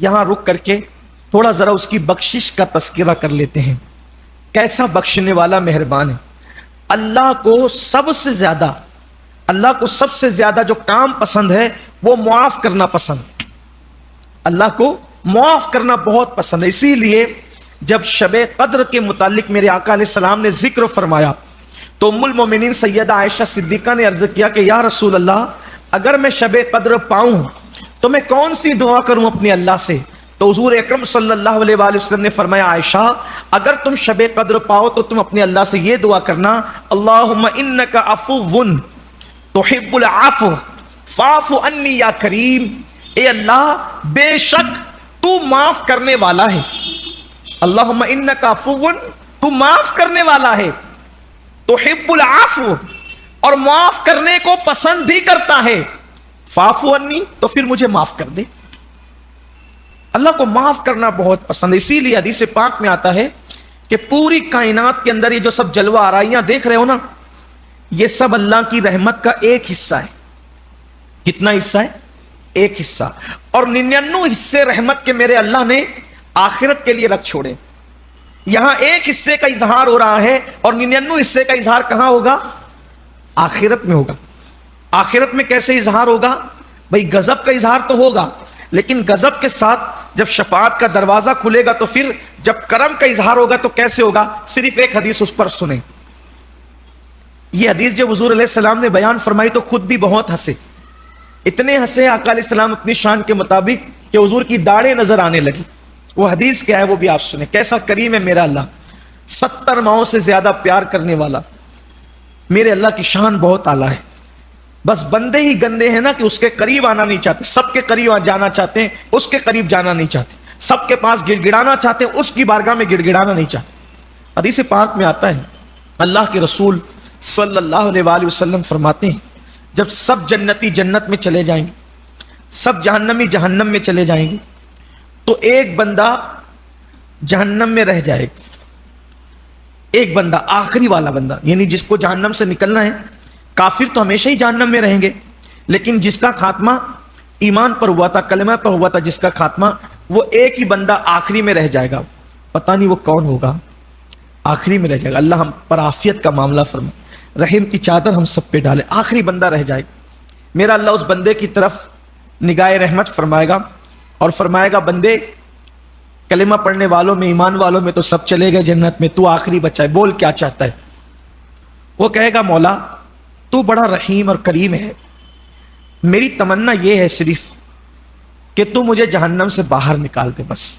یہاں رک کر کے تھوڑا ذرا اس کی بخشش کا تذکرہ کر لیتے ہیں. کیسا بخشنے والا مہربان ہے. اللہ کو سب سے زیادہ جو کام پسند ہے وہ معاف کرنا پسند. اللہ کو معاف کرنا بہت پسند ہے. اسی لیے جب شب قدر کے متعلق میرے آقا علیہ السلام نے ذکر فرمایا تو ام المومنین سیدہ عائشہ صدیقہ نے عرض کیا کہ یا رسول اللہ، اگر میں شب قدر پاؤں تو میں کون سی دعا کروں اپنے اللہ سے؟ تو حضور اکرم صلی اللہ علیہ وآلہ وسلم نے فرمایا عائشہ، اگر تم شب قدر پاؤ تو تم اپنے اللہ سے یہ دعا کرنا، اللہم انک عفو تحب العفو فاعف عنی یا کریم. اے اللہ بے شک تو معاف کرنے والا ہے. اللہم انک عفو، تو معاف کرنے والا ہے. تحب العفو، اور معاف کرنے کو پسند بھی کرتا ہے. فاعف عنی، تو پھر مجھے معاف کر دے. اللہ کو معاف کرنا بہت پسند ہے. اسی لیے حدیث پاک میں آتا ہے کہ پوری کائنات کے اندر یہ جو سب جلوہ آرائیاں دیکھ رہے ہو نا، یہ سب اللہ کی رحمت کا ایک حصہ ہے. کتنا حصہ ہے؟ ایک حصہ. اور 99 حصے رحمت کے میرے اللہ نے آخرت کے لیے رکھ چھوڑے. یہاں ایک حصے کا اظہار ہو رہا ہے اور 99 حصے کا اظہار کہاں ہوگا؟ آخرت میں ہوگا. آخرت میں کیسے اظہار ہوگا؟ بھئی غضب کا اظہار تو ہوگا، لیکن غضب کے ساتھ جب شفاعت کا دروازہ کھلے گا تو پھر جب کرم کا اظہار ہوگا تو کیسے ہوگا؟ صرف ایک حدیث اس پر سنیں. یہ حدیث جب حضور علیہ السلام نے بیان فرمائی تو خود بھی بہت ہنسے. اتنے ہنسے آقا علیہ السلام اپنی شان کے مطابق کہ حضور کی داڑھیں نظر آنے لگی. وہ حدیث کیا ہے وہ بھی آپ سنیں. کیسا کریم ہے میرا اللہ، 70 ماؤں سے زیادہ پیار کرنے والا. میرے اللہ کی شان بہت اعلیٰ ہے. بس بندے ہی گندے ہیں نا کہ اس کے قریب آنا نہیں چاہتے. سب کے قریب جانا چاہتے ہیں، اس کے قریب جانا نہیں چاہتے. سب کے پاس گڑ گڑانا چاہتے ہیں، اس کی بارگاہ میں گڑ گڑانا نہیں چاہتے. حدیث پاک میں آتا ہے اللہ کے رسول صلی اللہ علیہ وآلہ وسلم فرماتے ہیں جب سب جنتی جنت میں چلے جائیں گے، سب جہنمی جہنم میں چلے جائیں گے، تو ایک بندہ جہنم میں رہ جائے گا. ایک بندہ، آخری والا بندہ، یعنی جس کو جہنم سے نکلنا ہے. کافر تو ہمیشہ ہی جہنم میں رہیں گے، لیکن جس کا خاتمہ ایمان پر ہوا تھا، کلمہ پر ہوا تھا، جس کا خاتمہ، وہ ایک ہی بندہ آخری میں رہ جائے گا. پتہ نہیں وہ کون ہوگا، آخری میں رہ جائے گا. اللہ ہم پر عافیت کا معاملہ فرمائے، رحم کی چادر ہم سب پہ ڈالے. آخری بندہ رہ جائے گا. میرا اللہ اس بندے کی طرف نگاہ رحمت فرمائے گا اور فرمائے گا بندے، کلمہ پڑھنے والوں میں، ایمان والوں میں تو سب چلے گئے جنت میں، تو آخری بچہ ہے، بول کیا چاہتا ہے؟ وہ کہے گا مولا تو بڑا رحیم اور کریم ہے، میری تمنا یہ ہے صرف کہ تو مجھے جہنم سے باہر نکال دے. بس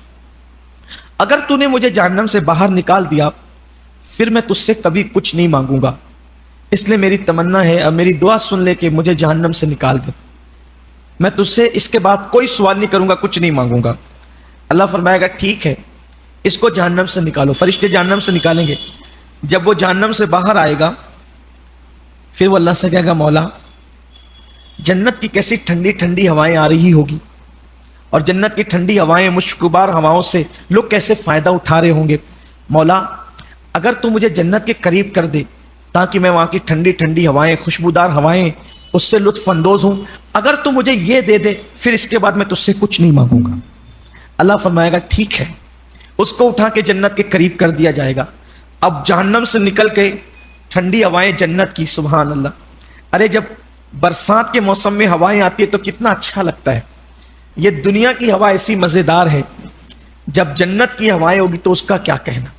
اگر تو نے مجھے جہنم سے باہر نکال دیا پھر میں تجھ سے کبھی کچھ نہیں مانگوں گا. اس لیے میری تمنا ہے، اور میری دعا سن لے کہ مجھے جہنم سے نکال دے. میں تجھ سے اس کے بعد کوئی سوال نہیں کروں گا، کچھ نہیں مانگوں گا. اللہ فرمائے گا ٹھیک ہے، اس کو جہنم سے نکالو. فرشتے جہنم سے نکالیں گے. جب وہ جہنم سے باہر آئے گا پھر وہ اللہ سے کہے گا مولا جنت کی کیسی ٹھنڈی ٹھنڈی ہوائیں آ رہی ہوگی، اور جنت کی ٹھنڈی ہوائیں، مشکبار ہواؤں سے لوگ کیسے فائدہ اٹھا رہے ہوں گے. مولا اگر تو مجھے جنت کے قریب کر دے تاکہ میں وہاں کی ٹھنڈی ٹھنڈی ہوائیں، خوشبودار ہوائیں، اس سے لطف اندوز ہوں، اگر تو مجھے یہ دے دے پھر اس کے بعد میں تجھ سے کچھ نہیں مانگوں گا. اللہ فرمائے گا ٹھیک ہے. اس کو اٹھا کے جنت کے قریب کر دیا جائے گا. اب جہنم سے نکل کے ٹھنڈی ہوائیں جنت کی، سبحان اللہ. ارے جب برسات کے موسم میں ہوائیں آتی ہے تو کتنا اچھا لگتا ہے. یہ دنیا کی ہوا ایسی مزیدار ہے، جب جنت کی ہوائیں ہوگی تو اس کا کیا کہنا.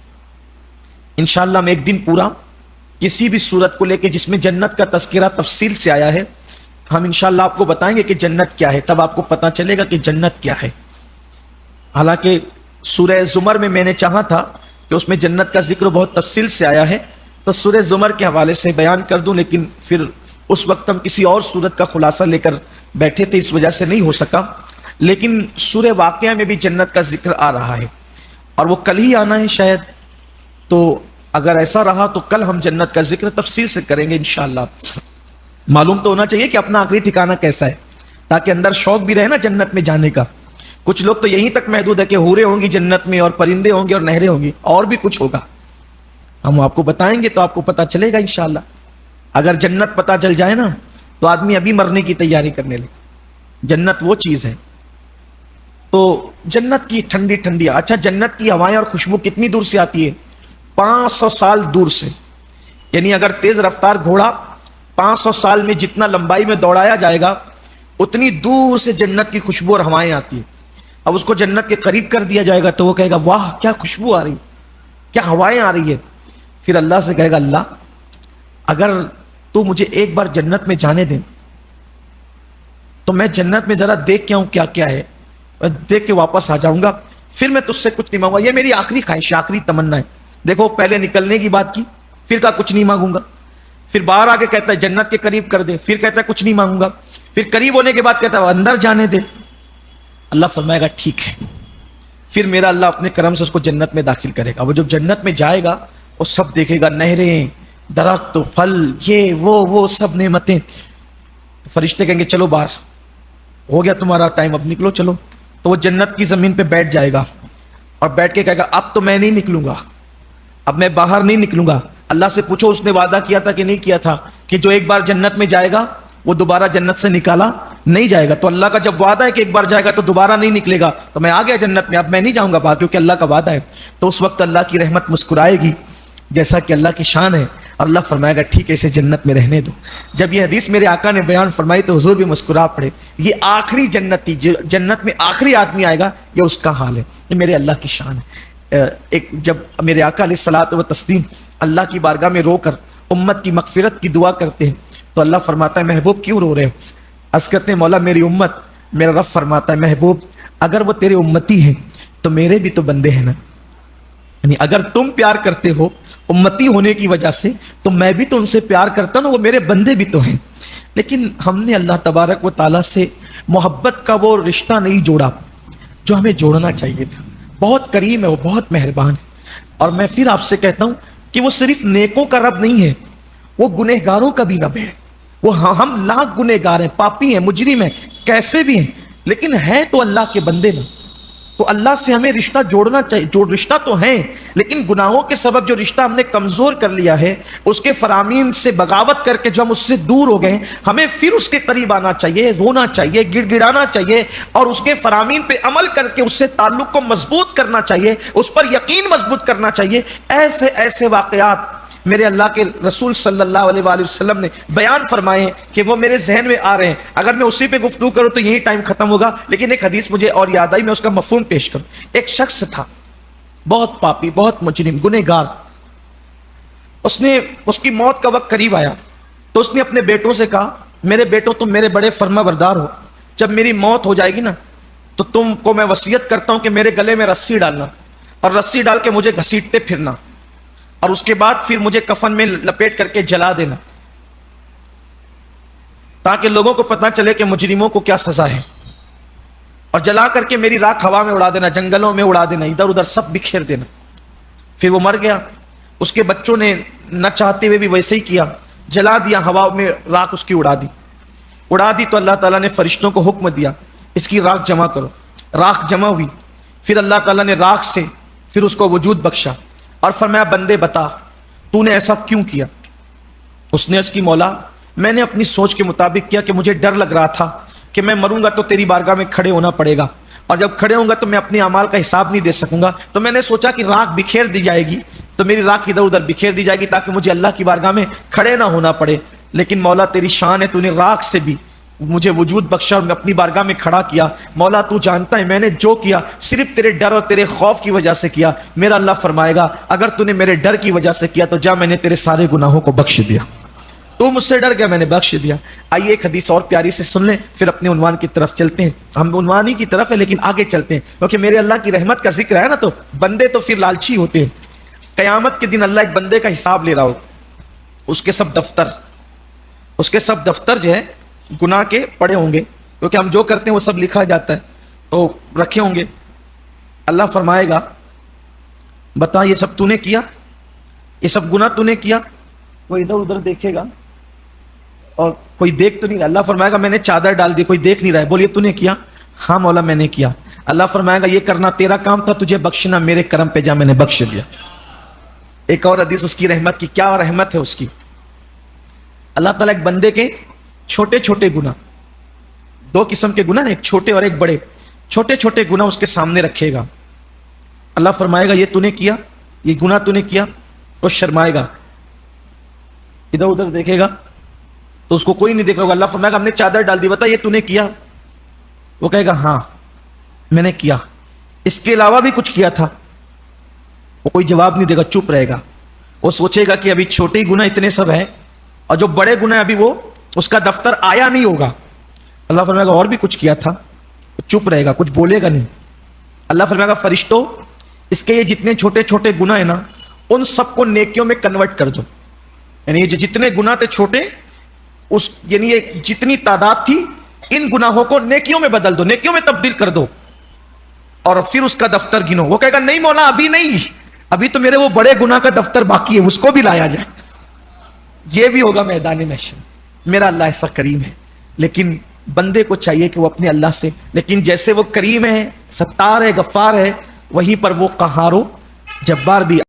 انشاءاللہ ہم ایک دن پورا کسی بھی صورت کو لے کے جس میں جنت کا تذکرہ تفصیل سے آیا ہے، ہم انشاءاللہ آپ کو بتائیں گے کہ جنت کیا ہے. تب آپ کو پتہ چلے گا کہ جنت کیا ہے. حالانکہ سورہ زمر میں نے چاہا تھا کہ اس میں جنت کا ذکر بہت تفصیل سے آیا ہے تو سورہ زمر کے حوالے سے بیان کر دوں، لیکن پھر اس وقت ہم کسی اور سورت کا خلاصہ لے کر بیٹھے تھے، اس وجہ سے نہیں ہو سکا. لیکن سورہ واقعہ میں بھی جنت کا ذکر آ رہا ہے اور وہ کل ہی آنا ہے شاید. تو اگر ایسا رہا تو کل ہم جنت کا ذکر تفصیل سے کریں گے انشاءاللہ. معلوم تو ہونا چاہیے کہ اپنا آخری ٹھکانہ کیسا ہے، تاکہ اندر شوق بھی رہے نا جنت میں جانے کا. کچھ لوگ تو یہیں تک محدود ہے کہ حوریں ہوں گی جنت میں، اور پرندے ہوں گے، اور نہریں ہوں گی، اور بھی کچھ ہوگا. ہم آپ کو بتائیں گے تو آپ کو پتہ چلے گا انشاءاللہ. اگر جنت پتہ چل جائے نا تو آدمی ابھی مرنے کی تیاری کرنے لگے. جنت وہ چیز ہے. تو جنت کی ٹھنڈی ٹھنڈی، اچھا جنت کی ہوائیں اور خوشبو کتنی دور سے آتی ہے؟ 500 سال دور سے. یعنی اگر تیز رفتار گھوڑا 500 سال میں جتنا لمبائی میں دوڑایا جائے گا اتنی دور سے جنت کی خوشبو اور ہوائیں آتی ہیں. اب اس کو جنت کے قریب کر دیا جائے گا تو وہ کہے گا واہ کیا خوشبو آ رہی، کیا ہوائیں آ رہی ہے. پھر اللہ سے کہے گا اللہ اگر تو مجھے ایک بار جنت میں جانے دے تو میں جنت میں ذرا دیکھ کے آؤں کیا کیا ہے، دیکھ کے واپس آ جاؤں گا، پھر میں تجھ سے کچھ نہیں مانگوں گا. یہ میری آخری خواہش، آخری تمنا ہے. دیکھو پہلے نکلنے کی بات کی، پھر کہا کچھ نہیں مانگوں گا. پھر باہر آ کے کہتا ہے جنت کے قریب کر دے، پھر کہتا ہے کچھ نہیں مانگوں گا. پھر قریب ہونے کے بعد کہتا ہے اندر جانے دے. اللہ فرمائے گا ٹھیک ہے. پھر میرا اللہ اپنے کرم سے اس کو جنت میں داخل کرے گا. وہ جب جنت میں جائے گا وہ سب دیکھے گا، نہریں، درخت، پھل، یہ وہ سب نعمتیں. فرشتے کہیں گے چلو باہر، ہو گیا تمہارا ٹائم، اب نکلو چلو. تو وہ جنت کی زمین پہ بیٹھ جائے گا اور بیٹھ کے کہے گا اب تو میں نہیں نکلوں گا، اب میں باہر نہیں نکلوں گا. اللہ سے پوچھو اس نے وعدہ کیا تھا کہ نہیں کیا تھا کہ جو ایک بار جنت میں جائے گا وہ دوبارہ جنت سے نکالا نہیں جائے گا. تو اللہ کا جب وعدہ ہے کہ ایک بار جائے گا تو دوبارہ نہیں نکلے گا، تو میں آ گیا جنت میں، اب میں نہیں جاؤں گا باہر کیونکہ اللہ کا وعدہ ہے. تو اس وقت اللہ کی رحمت مسکرائے گی جیسا کہ اللہ کی شان ہے، اور اللہ فرمائے گا ٹھیک ہے اسے جنت میں رہنے دو. جب یہ حدیث میرے آقا نے بیان فرمائی تو حضور بھی مسکرا پڑے. یہ آخری جنتی، جو جنت میں آخری آدمی آئے گا یہ اس کا حال ہے. یہ میرے اللہ کی شان ہے. ایک جب میرے آقا علیہ الصلوۃ والتسلیم اللہ کی بارگاہ میں رو کر امت کی مغفرت کی دعا کرتے ہیں تو اللہ فرماتا ہے محبوب کیوں رو رہے ہو؟ عرض کرتے ہیں مولا میری امت. میرا رب فرماتا ہے محبوب اگر وہ تیرے امتی ہیں تو میرے بھی تو بندے ہیں نا. یعنی اگر تم پیار کرتے ہو امتی ہونے کی وجہ سے تو میں بھی تو ان سے پیار کرتا ہوں، وہ میرے بندے بھی تو ہیں. لیکن ہم نے اللہ تبارک و تعالیٰ سے محبت کا وہ رشتہ نہیں جوڑا جو ہمیں جوڑنا چاہیے تھا. بہت کریم ہے، وہ بہت مہربان ہے. اور میں پھر آپ سے کہتا ہوں کہ وہ صرف نیکوں کا رب نہیں ہے، وہ گنہگاروں کا بھی رب ہے. وہ ہم لاکھ گنہگار ہیں، پاپی ہیں، مجرم ہیں، کیسے بھی ہیں، لیکن ہیں تو اللہ کے بندے نا. تو اللہ سے ہمیں رشتہ جوڑنا چاہیے. جو رشتہ تو ہیں لیکن گناہوں کے سبب جو رشتہ ہم نے کمزور کر لیا ہے، اس کے فرامین سے بغاوت کر کے جو ہم اس سے دور ہو گئے، ہمیں پھر اس کے قریب آنا چاہیے، رونا چاہیے، گڑ گڑانا چاہیے اور اس کے فرامین پہ عمل کر کے اس سے تعلق کو مضبوط کرنا چاہیے، اس پر یقین مضبوط کرنا چاہیے. ایسے ایسے واقعات میرے اللہ کے رسول صلی اللہ علیہ وآلہ وسلم نے بیان فرمائے ہیں کہ وہ میرے ذہن میں آ رہے ہیں. اگر میں اسی پہ گفتگو کروں تو یہی ٹائم ختم ہوگا، لیکن ایک حدیث مجھے اور یاد آئی، میں اس کا مفہوم پیش کروں. ایک شخص تھا بہت پاپی، بہت مجرم، گنہگار. اس کی موت کا وقت قریب آیا تو اس نے اپنے بیٹوں سے کہا میرے بیٹوں تم میرے بڑے فرما بردار ہو، جب میری موت ہو جائے گی نا تو تم کو میں وصیت کرتا ہوں کہ میرے گلے میں رسی ڈالنا اور رسی ڈال کے مجھے گھسیٹتے پھرنا، اور اس کے بعد پھر مجھے کفن میں لپیٹ کر کے جلا دینا تاکہ لوگوں کو پتہ چلے کہ مجرموں کو کیا سزا ہے، اور جلا کر کے میری راکھ ہوا میں اڑا دینا، جنگلوں میں اڑا دینا، ادھر ادھر سب بکھیر دینا. پھر وہ مر گیا. اس کے بچوں نے نہ چاہتے ہوئے بھی ویسے ہی کیا، جلا دیا، ہوا میں راکھ اس کی اڑا دی تو اللہ تعالیٰ نے فرشتوں کو حکم دیا اس کی راکھ جمع کرو. راکھ جمع ہوئی. پھر اللہ تعالیٰ نے راکھ سے پھر اس کو وجود بخشا اور فرمایا بندے بتا تو نے ایسا کیوں کیا؟ اس نے عرض کی مولا میں نے اپنی سوچ کے مطابق کیا کہ مجھے ڈر لگ رہا تھا کہ میں مروں گا تو تیری بارگاہ میں کھڑے ہونا پڑے گا، اور جب کھڑے ہوں گا تو میں اپنے اعمال کا حساب نہیں دے سکوں گا. تو میں نے سوچا کہ راکھ بکھیر دی جائے گی تو میری راکھ ادھر ادھر بکھیر دی جائے گی تاکہ مجھے اللہ کی بارگاہ میں کھڑے نہ ہونا پڑے. لیکن مولا تیری شان ہے، تو نے راکھ سے بھی مجھے وجود بخشا اور میں اپنی بارگاہ میں کھڑا کیا. مولا تو جانتا ہے میں نے جو کیا صرف تیرے ڈر اور تیرے خوف کی وجہ سے کیا. میرا اللہ فرمائے گا اگر تو نے میرے ڈر کی وجہ سے کیا تو جا میں نے تیرے سارے گناہوں کو بخش دیا. تو مجھ سے ڈر گیا میں نے بخش دیا. آئیے ایک حدیث اور پیاری سے سن لیں پھر اپنے عنوان کی طرف چلتے ہیں. ہم عنوان ہی کی طرف ہے لیکن آگے چلتے ہیں کیونکہ میرے اللہ کی رحمت کا ذکر ہے نا تو بندے تو پھر لالچی ہوتے ہیں. قیامت کے دن اللہ ایک بندے کا حساب لے رہا ہو، اس کے سب دفتر جو ہے گناہ کے پڑے ہوں گے کیونکہ ہم جو کرتے ہیں وہ سب لکھا جاتا ہے تو رکھے ہوں گے. اللہ فرمائے گا بتا یہ سب تو نے کیا، یہ سب گناہ تو نے کیا؟ وہ ادھر ادھر دیکھے گا اور کوئی دیکھ تو نہیں رہا. اللہ فرمائے گا میں نے چادر ڈال دی، کوئی دیکھ نہیں رہا ہے، بولیے تو نے کیا؟ ہاں مولا میں نے کیا. اللہ فرمائے گا یہ کرنا تیرا کام تھا، تجھے بخشنا میرے کرم پہ جا میں نے بخش دیا. ایک اور حدیث اس کی رحمت کی، کیا رحمت ہے اس کی. اللہ تعالیٰ ایک بندے کے چھوٹے چھوٹے گناہ، دو قسم کے گناہ، ایک چھوٹے اور ایک بڑے، چھوٹے چھوٹے گناہ اس کے سامنے رکھے گا. اللہ فرمائے گا یہ تو نے کیا, یہ گناہ تو نے کیا. وہ شرمائے گا, ادھر ادھر دیکھے گا تو اس کو کوئی نہیں دیکھ رہا ہوگا. اللہ فرمائے گا ہم نے چادر ڈال دی, بتا یہ تو نے کیا. وہ کہے گا ہاں میں نے کیا, اس کے علاوہ بھی کچھ کیا تھا. وہ کوئی جواب نہیں دے گا, چپ رہے گا. وہ سوچے گا کہ ابھی چھوٹے گناہ اتنے سب ہیں, اور جو بڑے گناہ ابھی وہ اس کا دفتر آیا نہیں ہوگا. اللہ فرمائے گا اور بھی کچھ کیا تھا. چپ رہے گا, کچھ بولے گا نہیں. اللہ فرمائے گا فرشتوں اس کے یہ جتنے چھوٹے چھوٹے گناہ ہیں نا ان سب کو نیکیوں میں کنورٹ کر دو. یعنی یہ جتنے گناہ تھے چھوٹے, اس یعنی یہ جتنی تعداد تھی ان گناہوں کو نیکیوں میں بدل دو, نیکیوں میں تبدیل کر دو, اور پھر اس کا دفتر گنو. وہ کہے گا نہیں مولا ابھی نہیں, ابھی تو میرے وہ بڑے گناہ کا دفتر باقی ہے, اس کو بھی لایا جائے. یہ بھی ہوگا میدان محشر. میرا اللہ ایسا کریم ہے, لیکن بندے کو چاہیے کہ وہ اپنے اللہ سے, لیکن جیسے وہ کریم ہے, ستار ہے, غفار ہے, وہیں پر وہ قہار و جبار بھی